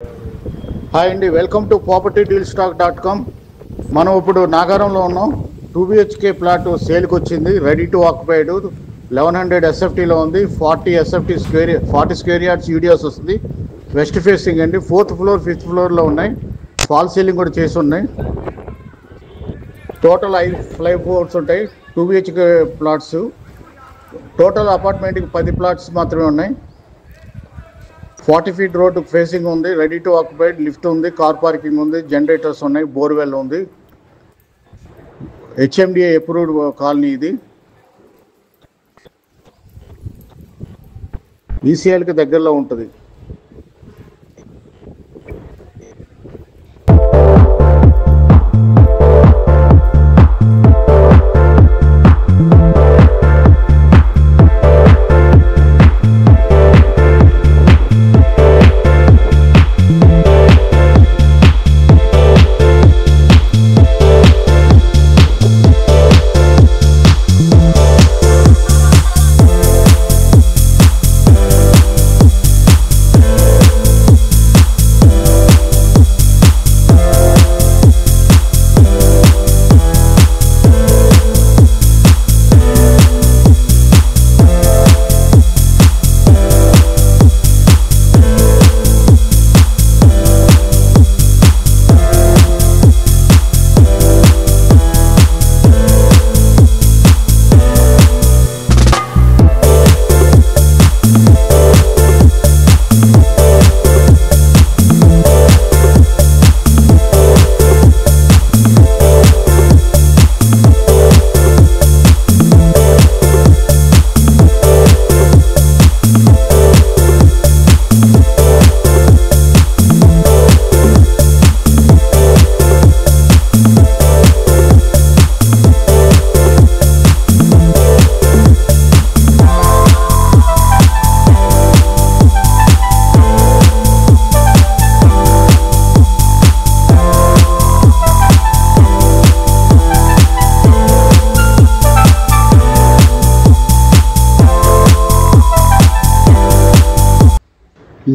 Hi అండి, welcome to propertydealstock.com. మనం ఇప్పుడు నాగారంలో ఉన్నాం. 2 BHK ప్లాట్ సేల్కి వచ్చింది. రెడీ టు ఆక్యుపైడ్ 1100 SFTలో ఉంది. 40 స్క్వేర్ యార్డ్స్ యూడియోస్ వస్తుంది. వెస్ట్ ఫేసింగ్ అండి. 4th ఫ్లోర్ 5th ఫ్లోర్లో ఉన్నాయి. ఫాల్ సీలింగ్ కూడా చేసి ఉన్నాయి. టోటల్ 5 ఫ్లోర్స్ ఉంటాయి. 2 BHK ప్లాట్స్. టోటల్ అపార్ట్మెంట్కి 10 ప్లాట్స్ మాత్రమే ఉన్నాయి. 40 feet రోడ్డు ఫేసింగ్ ఉంది. రెడీ టు ఆక్యుపైడ్, లిఫ్ట్ ఉంది, కార్ పార్కింగ్ ఉంది, జనరేటర్స్ ఉన్నాయి, బోర్వెల్ ఉంది. HMDA అప్రూవ్డ్ కాలనీ ఇది. ECLకి దగ్గరలో ఉంటుంది.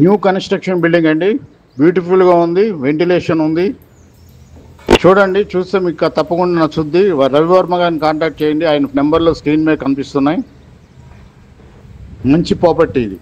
న్యూ కన్స్ట్రక్షన్ బిల్డింగ్ అండి. బ్యూటిఫుల్గా ఉంది, వెంటిలేషన్ ఉంది. చూడండి, చూస్తే మీకు తప్పకుండా నచ్చుద్ది. రవివర్మ గారిని కాంటాక్ట్ చేయండి. ఆయన నెంబర్లో స్క్రీన్ మీద కనిపిస్తున్నాయి. మంచి ప్రాపర్టీ ఇది.